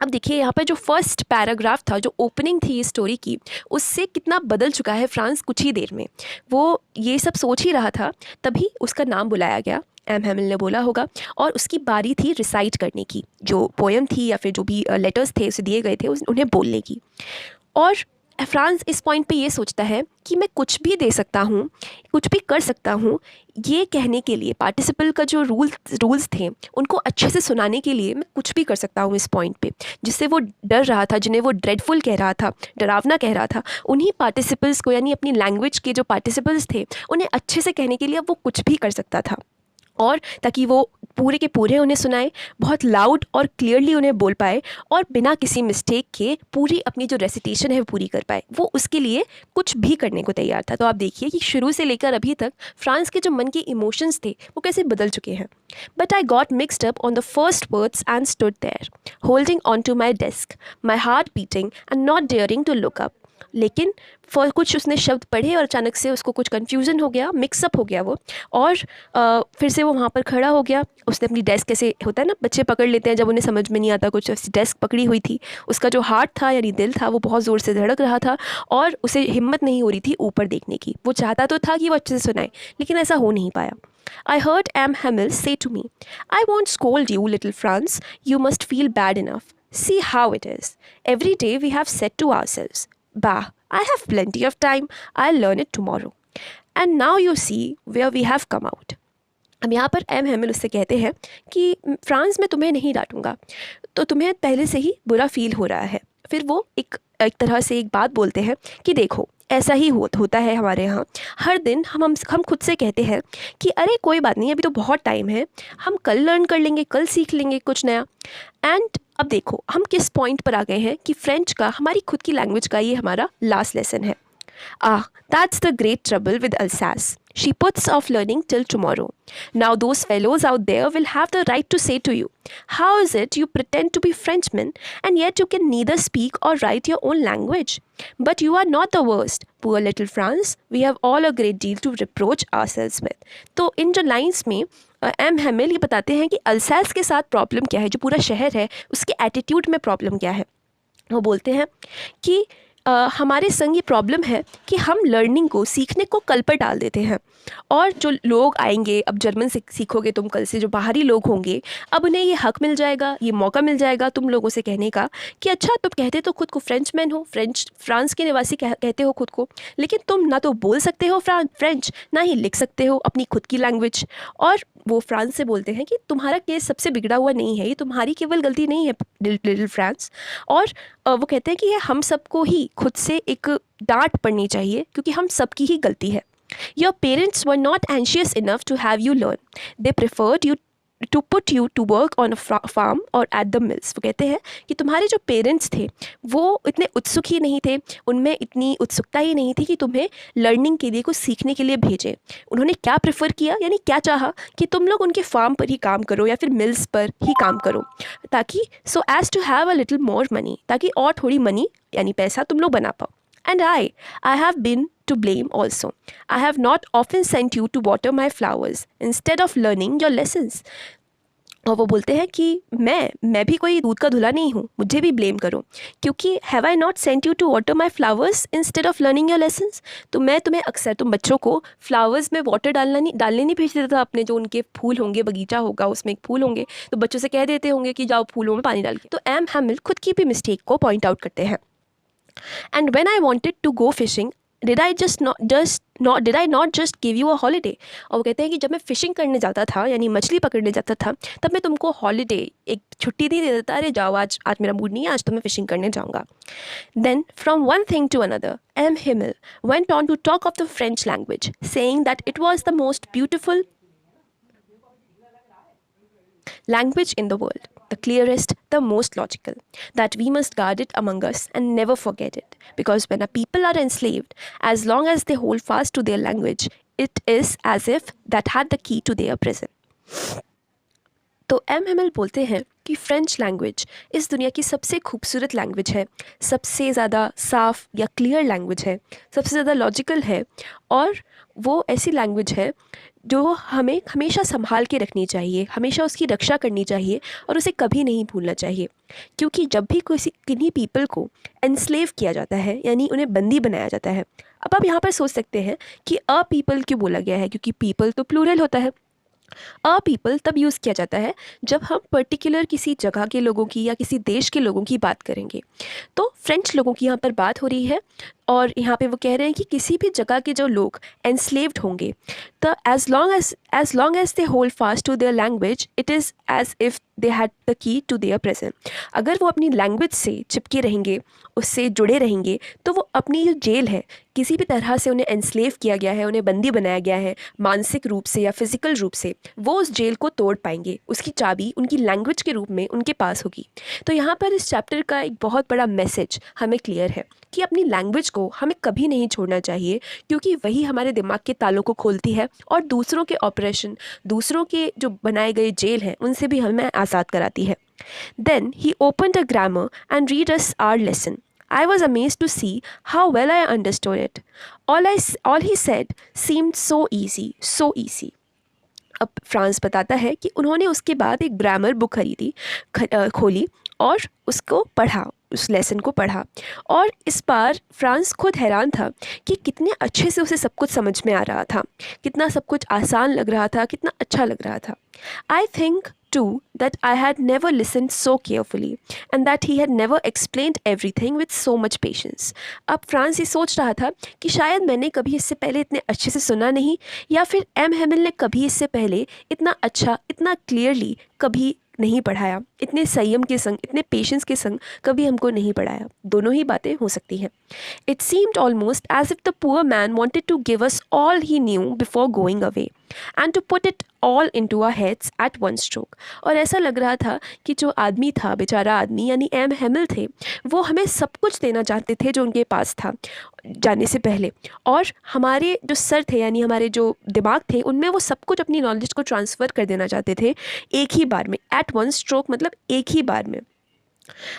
अब देखिए यहाँ पर जो first paragraph था, जो opening थी इस story की, उससे कितना बदल चुका है फ्रांस कुछ ही देर में। वो ये सब सोच ही रहा था, तभी उसका नाम बुलाया गया। एम हैमिल ने बोला होगा और उसकी बारी थी रिसाइट करने की, जो पोएम थी या फिर जो भी लेटर्स थे उसे दिए गए थे उन्हें बोलने की। और फ्रांस इस पॉइंट पे ये सोचता है कि मैं कुछ भी दे सकता हूँ, कुछ भी कर सकता हूँ, ये कहने के लिए पार्टिसिपल का जो रूल्स थे उनको अच्छे से सुनाने के लिए मैं कुछ भी कर सकता हूँ इस पॉइंट पे। जिससे वो डर रहा था, जिन्हें वो ड्रेडफुल कह रहा था, डरावना कह रहा था, उन्हीं पार्टिसिपल्स को यानी अपनी लैंग्वेज के जो पार्टिसिपल्स थे उन्हें अच्छे से कहने के लिए अब वो कुछ भी कर सकता था। और ताकि वो पूरे के पूरे उन्हें सुनाए, बहुत लाउड और क्लियरली उन्हें बोल पाए और बिना किसी मिस्टेक के पूरी अपनी जो रेसिटेशन है वो पूरी कर पाए। वो उसके लिए कुछ भी करने को तैयार था। तो आप देखिए कि शुरू से लेकर अभी तक फ्रांस के जो मन के इमोशंस थे वो कैसे बदल चुके हैं। But I got mixed up on the first words and stood there holding on to my desk, my heart beating and not daring to look up. लेकिन कुछ उसने शब्द पढ़े और अचानक से उसको कुछ कन्फ्यूज़न हो गया, मिक्सअप हो गया वो, और फिर से वो वहाँ पर खड़ा हो गया। उसने अपनी डेस्क, कैसे होता है ना, बच्चे पकड़ लेते हैं जब उन्हें समझ में नहीं आता कुछ, ऐसी डेस्क पकड़ी हुई थी। उसका जो हार्ट था यानी दिल था वो बहुत ज़ोर से धड़क रहा था और उसे हिम्मत नहीं हो रही थी ऊपर देखने की। वो चाहता तो था कि वो अच्छे से सुनाए, लेकिन ऐसा हो नहीं पाया। I heard M. Hamel say to me, I won't scold you, little Franz. You must feel bad enough. See how it is. Every day we have said to ourselves, Bah, I have plenty of time. I'll learn it tomorrow. And now you see where we have come out. अब यहाँ पर M Hemil उससे कहते हैं कि France में तुम्हें नहीं डांटूंगा, तो तुम्हें पहले से ही बुरा फील हो रहा है। फिर वो एक तरह से एक बात बोलते हैं कि देखो, ऐसा ही होता है हमारे यहाँ। हर दिन हम खुद से कहते हैं कि अरे कोई बात नहीं, अभी तो बहुत टाइम है, हम कल लर्न कर लेंगे, कल सीख लेंगे कुछ नया। एंड अब देखो हम किस पॉइंट पर आ गए हैं कि फ्रेंच का, हमारी खुद की लैंग्वेज का, ये हमारा लास्ट लेसन है। That's the great trouble with Alsace. She puts off learning till tomorrow. Now those fellows out there will have the right to say to you, how is it you pretend to be Frenchmen and yet you can neither speak or write your own language? But you are not the worst. Poor little France, we have all a great deal to reproach ourselves with. तो इन जो lines में M Hemil ये बताते हैं कि अल्सैस के साथ problem क्या है, जो पूरा शहर है उसके एटीट्यूड में प्रॉब्लम क्या है। वो बोलते हैं कि हमारे संग ये प्रॉब्लम है कि हम लर्निंग को, सीखने को कल पर डाल देते हैं, और जो लोग आएंगे, अब जर्मन सीखोगे तुम कल से, जो बाहरी लोग होंगे, अब उन्हें ये हक मिल जाएगा, ये मौका मिल जाएगा तुम लोगों से कहने का कि अच्छा तुम कहते तो खुद को फ्रेंचमैन हो, फ्रांस के निवासी कहते हो खुद को, लेकिन तुम ना तो बोल सकते हो फ्रेंच, ना ही लिख सकते हो अपनी खुद की लैंग्वेज। और वो फ्रांस से बोलते हैं कि तुम्हारा केस सबसे बिगड़ा हुआ नहीं है, ये तुम्हारी केवल गलती नहीं है लिटिल फ्रांस। और वो कहते हैं कि ये हम सबको ही खुद से एक डांट पड़नी चाहिए, क्योंकि हम सबकी ही गलती है। Your parents were not anxious enough to have you learn. They preferred you to put you to work on a farm or at the mills. वो कहते हैं कि तुम्हारे जो पेरेंट्स थे वो इतने उत्सुक ही नहीं थे, उनमें इतनी उत्सुकता ही नहीं थी कि तुम्हें लर्निंग के लिए, कुछ सीखने के लिए भेजें। उन्होंने क्या प्रेफर किया, यानी क्या चाहा कि तुम लोग उनके फार्म पर ही काम करो या फिर मिल्स पर ही काम करो, ताकि so as to have a little more money, ताकि और थोड़ी मनी यानी पैसा तुम लोग बना पाओ। And I have been to blame also. I have not often sent you to water my flowers instead of learning your lessons. और वो बोलते हैं कि मैं भी कोई दूध का धुला नहीं हूँ, मुझे भी ब्लेम करो, क्योंकि have I not sent you to water my flowers instead of learning your lessons. तो मैं तुम्हें अक्सर, तुम बच्चों को फ्लावर्स में वाटर डालने नहीं भेज देता था। अपने जो उनके फूल होंगे, बगीचा होगा उसमें एक फूल होंगे, तो बच्चों से कह देते होंगे कि जाओ फूलों में पानी डाल के। तो एम हेमिल खुद की भी मिस्टेक को पॉइंट आउट करते हैं। And when I wanted to go fishing, did I not just give you a holiday? और वो कहते हैं कि जब मैं फ़िशिंग करने जाता था, यानी मछली पकड़ने जाता था, तब मैं तुमको हॉलीडे, एक छुट्टी नहीं दे देता, अरे जाओ आज मेरा मूड नहीं है, आज तो मैं फ़िशिंग करने जाऊँगा। Then from one thing to another, M. Himmel went on to talk of the French language, saying that it was the most beautiful language in the world, the clearest, the most logical, that we must guard it among us and never forget it, because when a people are enslaved, as long as they hold fast to their language, it is as if that had the key to their prison. तो M Hemil बोलते हैं कि French language इस दुनिया की सबसे खूबसूरत language है, सबसे ज़्यादा साफ़ या क्लियर लैंग्वेज है, सबसे ज़्यादा लॉजिकल है, और वो ऐसी लैंग्वेज है जो हमें हमेशा संभाल के रखनी चाहिए, हमेशा उसकी रक्षा करनी चाहिए और उसे कभी नहीं भूलना चाहिए। क्योंकि जब भी किन्हीं पीपल को एनस्लेव किया जाता है, यानी उन्हें बंदी बनाया जाता है, अब आप यहाँ पर सोच सकते हैं कि अ पीपल क्यों बोला गया है, क्योंकि पीपल तो प्लूरल होता है। अ पीपल तब यूज़ किया जाता है जब हम पर्टिकुलर किसी जगह के लोगों की या किसी देश के लोगों की बात करेंगे। तो फ्रेंच लोगों की यहाँ पर बात हो रही है, और यहाँ पे वो कह रहे हैं कि किसी भी जगह के जो लोग एनस्लेव्ड होंगे, तो as long as they hold fast to their language, it is as if they had the key to their prison. अगर वो अपनी लैंग्वेज से चिपके रहेंगे, उससे जुड़े रहेंगे, तो वो अपनी जो जेल है, किसी भी तरह से उन्हें एनस्लेव किया गया है, उन्हें बंदी बनाया गया है मानसिक रूप से या फिजिकल रूप से, वो उस जेल को तोड़ पाएंगे। उसकी चाबी उनकी लैंग्वेज के रूप में उनके पास होगी। तो यहाँ पर इस चैप्टर का एक बहुत बड़ा मैसेज हमें क्लियर है कि अपनी लैंग्वेज को हमें कभी नहीं छोड़ना चाहिए, क्योंकि वही हमारे दिमाग के तालों को खोलती है और दूसरों के ऑपरेशन, दूसरों के जो बनाए गए जेल हैं, उनसे भी हमें आज़ाद कराती है। Then he opened a grammar and read us our lesson. I was amazed to see how well I understood it. All he said seemed so easy, so easy. अब फ्रांस बताता है कि उन्होंने उसके बाद एक ग्रामर बुक खरीदी, खोली और उसको पढ़ा, उस लेसन को पढ़ा। और इस बार फ्रांस खुद हैरान था कि कितने अच्छे से उसे सब कुछ समझ में आ रहा था, कितना सब कुछ आसान लग रहा था, कितना अच्छा लग रहा था। I think too that I had never listened so carefully and that he had never explained everything with so much patience. अब फ्रांस ये सोच रहा था कि शायद मैंने कभी इससे पहले इतने अच्छे से सुना नहीं, या फिर एम हेमिल ने कभी इससे पहले इतना अच्छा, इतना क्लियरली कभी नहीं पढ़ाया, इतने संयम के संग, इतने पेशेंस के संग कभी हमको नहीं पढ़ाया। दोनों ही बातें हो सकती हैं। It seemed almost as if the poor man wanted to give us all he knew before going away and to put it all into our heads at one stroke. और ऐसा लग रहा था कि जो आदमी था, बेचारा आदमी यानी एम हेमिल थे, वो हमें सब कुछ देना चाहते थे जो उनके पास था जाने से पहले, और हमारे जो सर थे यानी हमारे जो दिमाग थे, उनमें वो सब कुछ अपनी नॉलेज को ट्रांसफ़र कर देना चाहते थे एक ही बार में, एट वन स्ट्रोक, मतलब एक ही बार में।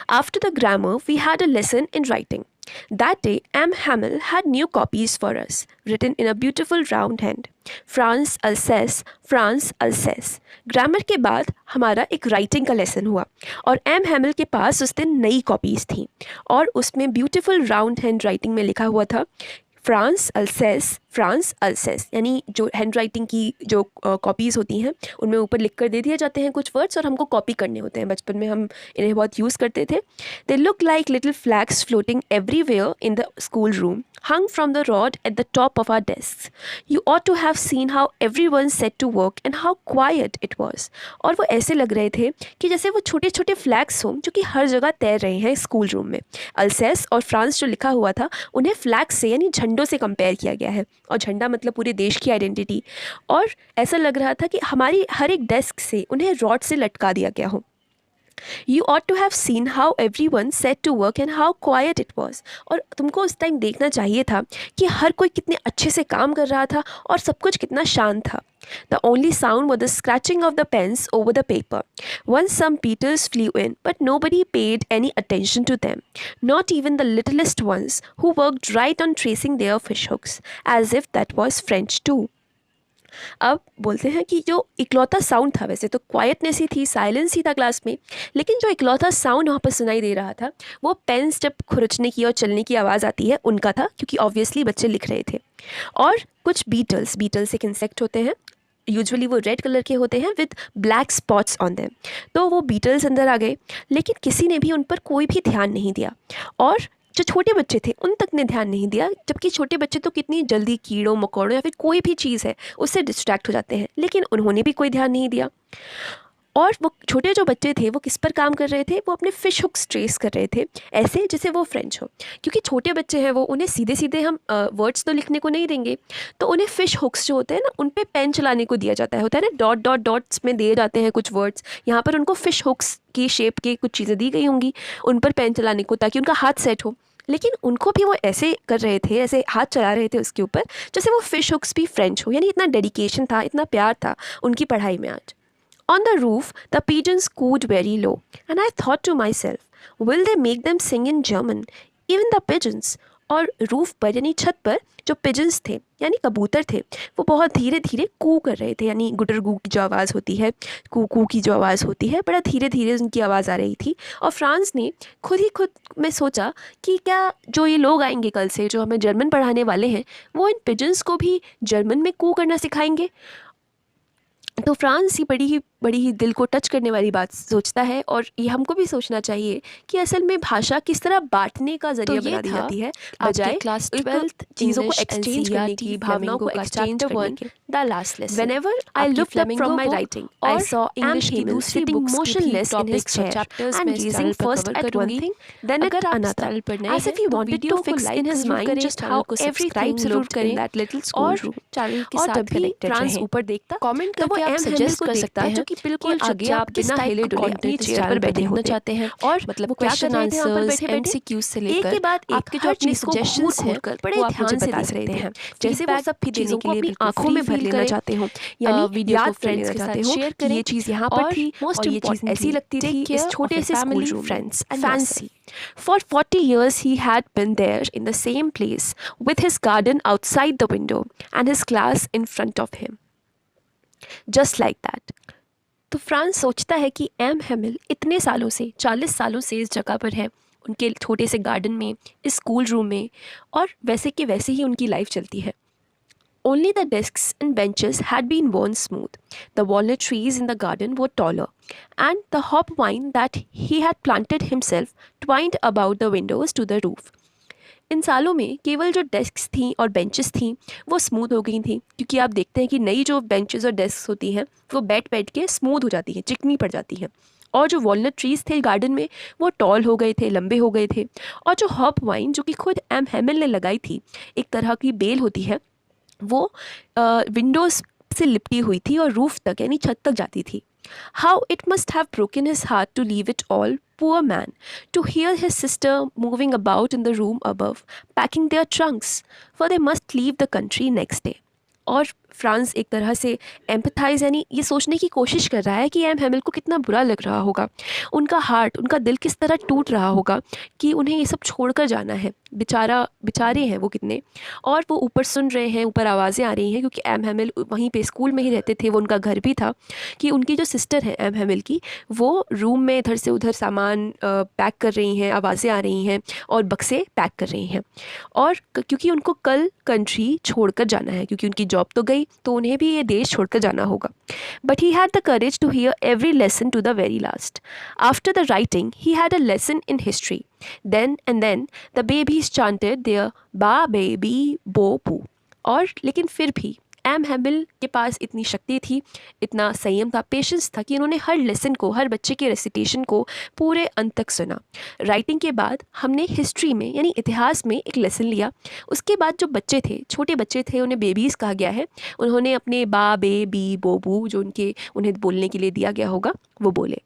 After the grammar, we had a lesson in writing. That day, M. Hamill had new copies for us, written in a beautiful round hand. France Alsace, France Alsace. Grammar के बाद हमारा एक writing का lesson हुआ और M हैमिल के पास उस दिन नई कॉपीज़ थी और उसमें ब्यूटीफुल राउंड हैंड राइटिंग में लिखा हुआ था फ्रांस अल्सेस, यानी जो हैंड राइटिंग की जो कॉपीज़ होती हैं उनमें ऊपर लिख कर दे दिए जाते हैं कुछ वर्ड्स और हमको कॉपी करने होते हैं। बचपन में हम इन्हें बहुत यूज़ करते थे। They look like little flags floating everywhere in the school room, hung from the rod at the top of our desks. You ought to have seen how everyone set to work and how quiet it was. और वो ऐसे लग रहे थे कि जैसे वो छोटे छोटे फ्लैग्स हों जो कि हर जगह तैर रहे हैं स्कूल रूम में। अल्सेस और फ्रांस जो लिखा हुआ था उन्हें फ्लैग्स से यानी झंडों से कंपेयर किया गया है, और झंडा मतलब पूरे देश की आइडेंटिटी। और ऐसा लग रहा था कि हमारी हर एक डेस्क से उन्हें रॉड से लटका दिया गया हो। You ought to have seen how everyone set to work and how quiet it was. और तुमको उस टाइम देखना चाहिए था कि हर कोई कितने अच्छे से काम कर रहा था और सब कुछ कितना शांत था। The only sound was the scratching of the pens over the paper. Once some beetles flew in, but nobody paid any attention to them, not even the littlest ones who worked right on tracing their fish hooks, as if that was French too. अब बोलते हैं कि जो इकलौता sound था, वैसे तो quietness ही थी, साइलेंस ही था क्लास में, लेकिन जो इकलौता साउंड वहाँ पर सुनाई दे रहा था वो पेन्स जब खुरचने की और चलने की आवाज़ आती है उनका था, क्योंकि ऑब्वियसली बच्चे लिख रहे थे। और कुछ बीटल्स एक इंसेक्ट होते हैं, यूजुअली वो रेड कलर के होते हैं with black spots on them, तो वो बीटल्स अंदर आ गए, लेकिन किसी ने भी उन पर कोई भी ध्यान नहीं दिया। और जो छोटे बच्चे थे उन तक ने ध्यान नहीं दिया, जबकि छोटे बच्चे तो कितनी जल्दी कीड़ों मकोड़ों या फिर कोई भी चीज़ है उससे डिस्ट्रैक्ट हो जाते हैं, लेकिन उन्होंने भी कोई ध्यान नहीं दिया। और वो छोटे जो बच्चे थे वो किस पर काम कर रहे थे, वो अपने फ़िश हुक्स ट्रेस कर रहे थे, ऐसे जैसे वो फ्रेंच हो, क्योंकि छोटे बच्चे हैं वो, उन्हें सीधे सीधे हम वर्ड्स तो लिखने को नहीं देंगे, तो उन्हें फ़िश हुक्स जो होते हैं ना उन पे पेन चलाने को दिया जाता है, होता है ना, डॉट डॉट डॉट्स में दिए जाते हैं कुछ वर्ड्स, यहाँ पर उनको फ़िश हुक्स की शेप की कुछ चीज़ें दी गई होंगी उन पर पेन चलाने को, ताकि उनका हाथ सेट हो। लेकिन उनको भी वो ऐसे कर रहे थे, ऐसे हाथ चला रहे थे उसके ऊपर जैसे वो फ़िश हुक्स भी फ्रेंच हो, यानी इतना डेडिकेशन था, इतना प्यार था उनकी पढ़ाई में आज। On the roof, the pigeons cooed very low, and I thought to myself, will they make them sing in German? Even the pigeons. और रूफ़ पर यानी छत पर जो पिजन्स थे यानी कबूतर थे वो बहुत धीरे धीरे कू कर रहे थे, यानी गुटर गू की जो आवाज़ होती है, कू कू की जो आवाज़ होती है, बड़ा धीरे धीरे उनकी आवाज़ आ रही थी। और फ्रांस ने खुद में सोचा कि क्या जो ये लोग आएंगे कल से जो हमें जर्मन पढ़ाने वाले हैं वो इन पिजन्स को भी जर्मन में कू करना सिखाएंगे। तो फ्रांस ही बड़ी ही बड़ी ही दिल को टच करने वाली बात सोचता है, और ये हमको भी सोचना चाहिए कि असल में भाषा किस तरह बांटने का जरिया बना दी जाती है, बजाय क्लास एक 12th चीज़ों को English एक्सचेंज करने NCERT की, भावनाओं को Flamingo का एक्सचेंज chapter करने 1 के। The Last Lesson। Whenever I आपकी looked up Flamingo from my book writing, I और saw English की Hemil दूसरी sitting books की भी motionless in his topics और chair chapters मैं and इस gazing channel पर first cover at one करूँगी। thing, then at अगर आप इस another, चैनल पर नए as हैं if he तो wanted वीडियो to को fix in लाइक his ज़रूर mind करें, just चैनल how को सब्सक्राइब everything ज़रूर looked करें in that little school और room. चैनल के और साथ तभी कनेक्टेड फ्रांस रहें। ऊपर देखता, कमेंट तो वो करके आप एम हेमिल सजेस्ट को कर देखता सकते हैं जो कि बिल्कुल कि आगे चुपचाप आप किस बिना टाइप हिले का डुले अपनी कंटेंट इस चेयर पर चैनल पर बैठे देखना होते, चाहते हैं, और मतलब वो क्या कर क्वेश्चन रहे थे वहाँ पर आंसर्स बैठे बैठे, MCQs से एक लेकर के बाद एक आपके जो हर अपनी चीज़ को सजेशंस घूर हैं घूर कर बड़े वो आप मुझे ध्यान से बता देख रहे सकते थे, हैं। जैसे वो फीडबैक सब भी देने चीज़ों के को लिए अपनी बिल्कुल आंखों फ्री में भर फील लेना करें। चाहते हो, यानी वीडियो को याद कर फ्रेंड्स लेना के चाहते साथ हो शेयर कि करें ये चीज़ यहाँ पर और थी मोस्ट और ये चीज़ ऐसी इम्पॉर्टेंटली लगती टेक थी इस केयर ऑफ छोटे योर से स्कूल फैमिली, रूम में। Friends and yourself. Fancy. For 40 years, he had been there in the same place with his garden outside the window and his class in front of him. Just like that. तो France सोचता है कि M Hemil इतने सालों से, 40 सालों से इस जगह पर है, उनके छोटे से गार्डन में, इस स्कूल रूम में, और वैसे के वैसे ही उनकी लाइफ चलती है। Only the desks and benches had been worn smooth. The walnut trees in the garden were taller, and the hop vine that he had planted himself twined about the windows to the roof. इन सालों में केवल जो desks थी और benches थी वो smooth हो गई थी, क्योंकि आप देखते हैं कि नई जो बेंचेस और डेस्क होती हैं वो बैठ बैठ के स्मूथ हो जाती हैं, चिकनी पड़ जाती हैं। और जो वॉलनट ट्रीज़ थे गार्डन में वो टॉल हो गए थे, लंबे हो गए थे। और जो हॉप वाइन जो कि खुद एम हेमिल ने लगाई थी, एक तरह की बेल होती है, वो विंडोज़ से लिपटी हुई थी और रूफ तक यानी छत तक जाती थी। How it must have broken his heart to leave it all, poor man, to hear his sister moving about in the room above, packing their trunks, for they must leave the country next day. और France एक तरह से empathise यानी ये सोचने की कोशिश कर रहा है कि एम हेमिल को कितना बुरा लग रहा होगा, उनका हार्ट, उनका दिल किस तरह टूट रहा होगा कि उन्हें ये सब छोड़कर जाना है। बेचारे हैं वो कितने। और वो ऊपर सुन रहे हैं, ऊपर आवाज़ें आ रही हैं, क्योंकि एम हेमिल वहीं पे स्कूल में ही रहते थे, वो उनका घर भी था, कि उनकी जो सिस्टर है एम हेमिल की, वो रूम में इधर से उधर सामान पैक कर रही हैं, आवाज़ें आ रही हैं और बक्से पैक कर रही हैं। और क्योंकि उनको कल कंट्री छोड़कर जाना है, क्योंकि उनकी जॉब तो गई, तो उन्हें भी ये देश छोड़कर जाना होगा। But he had the courage to hear every lesson to the very last. After the writing he had a lesson in history. Then and then the babies chanted their ba baby bo boo. और लेकिन फिर भी M Hemil के पास इतनी शक्ति थी, इतना संयम था, पेशेंस था, कि इन्होंने हर लेसन को, हर बच्चे के रेसिटेशन को पूरे अंत तक सुना। राइटिंग के बाद हमने हिस्ट्री में यानी इतिहास में एक लेसन लिया। उसके बाद जो बच्चे थे, छोटे बच्चे थे, उन्हें बेबीज़ कहा गया है, उन्होंने अपने बा बे बी बो बू जो उन्हें बोलने के लिए दिया गया होगा वो बोले।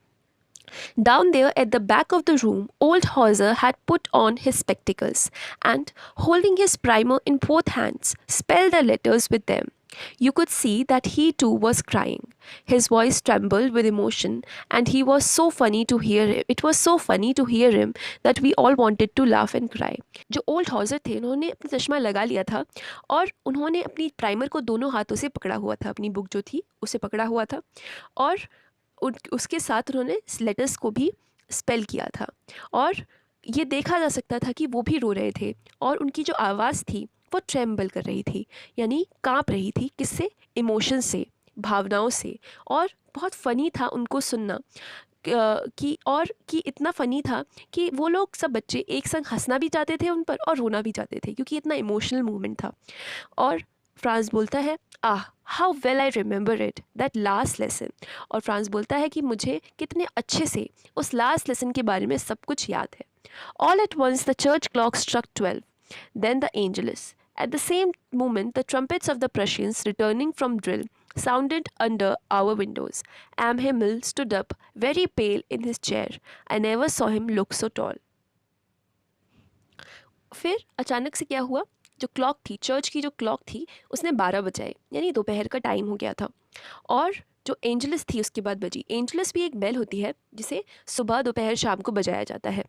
Down there at the back of the room, old Hauser had put on his spectacles and, holding his primer in both hands, spelled the letters with them. You could see that he too was crying. His voice trembled with emotion, and he was so funny to hear him. It was so funny to hear him that we all wanted to laugh and cry. जो old हॉजर थे, उन्होंने अपना चश्मा लगा लिया था और उन्होंने अपनी प्राइमर को दोनों हाथों से पकड़ा हुआ था, अपनी बुक जो थी उसे पकड़ा हुआ था, और उसके साथ उन्होंने लेटर्स को भी स्पेल किया था। और ये देखा जा सकता था कि वो भी रो रहे थे, और उनकी जो आवाज़ थी वो ट्रेम्बल कर रही थी, यानी कांप रही थी। किससे? इमोशन से, भावनाओं से। और बहुत फ़नी था उनको सुनना कि इतना फ़नी था कि वो लोग सब बच्चे एक संग हंसना भी चाहते थे उन पर और रोना भी चाहते थे, क्योंकि इतना इमोशनल मूवमेंट था। और फ्रांस बोलता है, how well I remember it, that last lesson. और फ्रांस बोलता है कि मुझे कितने अच्छे से उस लास्ट लेसन के बारे में सब कुछ याद है। All at once the church clock struck 12, then the Angelus. At the same moment, the trumpets of the Prussians returning from drill sounded under our windows. Am Himmel stood up, very pale in his chair. I never saw him look so tall. फिर अचानक से क्या हुआ, जो clock थी, church की जो clock थी, उसने 12 बजाए, यानी दोपहर का टाइम हो गया था। और जो एंजलिस थी उसके बाद बजी। एंजलिस भी एक बेल होती है जिसे सुबह, दोपहर, शाम को बजाया जाता है।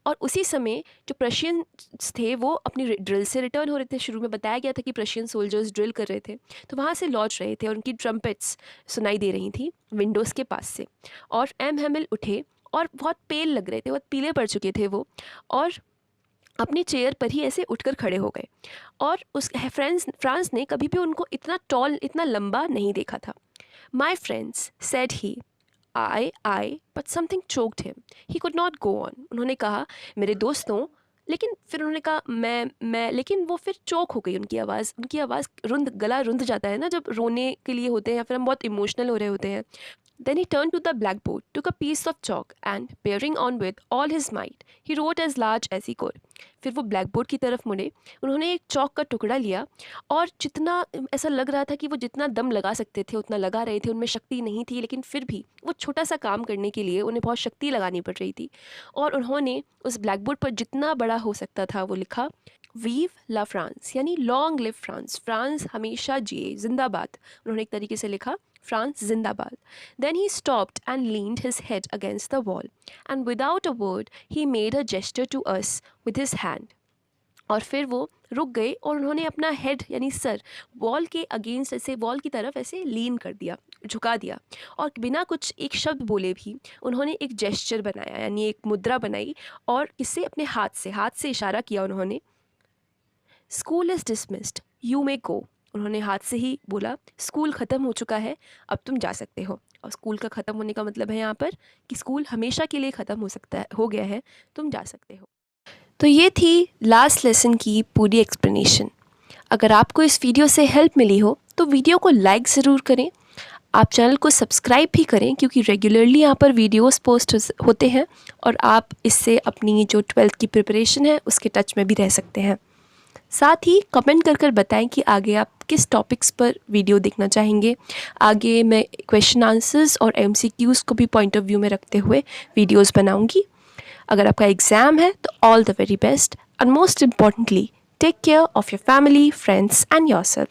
और उसी समय जो प्रशियंस थे वो अपनी ड्रिल से रिटर्न हो रहे थे। शुरू में बताया गया था कि प्रशियन सोल्जर्स ड्रिल कर रहे थे, तो वहाँ से लौट रहे थे और उनकी ट्रम्पेट्स सुनाई दे रही थी विंडोज़ के पास से। और एम हेमिल उठे और बहुत पेल लग रहे थे, बहुत पीले पड़ चुके थे वो, और अपनी चेयर पर ही ऐसे उठकर खड़े हो गए। और फ्रांस ने कभी भी उनको इतना टॉल, इतना लंबा नहीं देखा था। My friends, said he. but something choked him. He could not go on. उन्होंने कहा मेरे दोस्तों, लेकिन फिर उन्होंने कहा मैं लेकिन वो फिर चोक हो गई उनकी आवाज़ गला रुंध जाता है ना जब रोने के लिए होते हैं या फिर हम बहुत इमोशनल हो रहे होते हैं. Then he turned to the blackboard, took a piece of chalk and, bearing on with all his might, he wrote as large as he could. फिर वो ब्लैकबोर्ड की तरफ मुड़े, उन्होंने एक चौक का टुकड़ा लिया और जितना ऐसा लग रहा था कि वो जितना दम लगा सकते थे उतना लगा रहे थे. उनमें शक्ति नहीं थी लेकिन फिर भी वो छोटा सा काम करने के लिए उन्हें बहुत शक्ति लगानी पड़ रही थी. और उन्होंने उस ब्लैकबोर्ड पर जितना बड़ा हो सकता था वो लिखा, वीव ला फ्रांस, यानी लॉन्ग लिव फ्रांस, फ्रांस हमेशा जिए, जिंदाबाद. उन्होंने एक तरीके से लिखा फ्रांस जिंदाबाद. Then he stopped and leaned his head against the wall, and without a word he made a gesture to us with his hand. और फिर वो रुक गए और उन्होंने अपना हेड यानी सर वॉल के अगेंस्ट ऐसे वॉल की तरफ ऐसे लीन कर दिया, झुका दिया, और बिना कुछ एक शब्द बोले भी उन्होंने एक जेस्चर बनाया यानी एक मुद्रा बनाई और किससे, अपने हाथ से इशारा किया उन्होंने. School is dismissed, you may go. उन्होंने हाथ से ही बोला स्कूल ख़त्म हो चुका है, अब तुम जा सकते हो. और स्कूल का ख़त्म होने का मतलब है यहाँ पर कि स्कूल हमेशा के लिए ख़त्म हो गया है, तुम जा सकते हो. तो ये थी लास्ट लेसन की पूरी एक्सप्लेनेशन. अगर आपको इस वीडियो से हेल्प मिली हो तो वीडियो को लाइक ज़रूर करें. आप चैनल को सब्सक्राइब भी करें क्योंकि रेगुलरली यहाँ पर वीडियोस पोस्ट होते हैं और आप इससे अपनी जो 12th की प्रिपरेशन है उसके टच में भी रह सकते हैं. साथ ही कमेंट कर बताएं कि आगे आप किस टॉपिक्स पर वीडियो देखना चाहेंगे. आगे मैं क्वेश्चन आंसर्स और MCQs को भी पॉइंट ऑफ व्यू में रखते हुए वीडियोस बनाऊंगी. अगर आपका एग्ज़ाम है तो all the very best, and most importantly take care of your family, friends and yourself.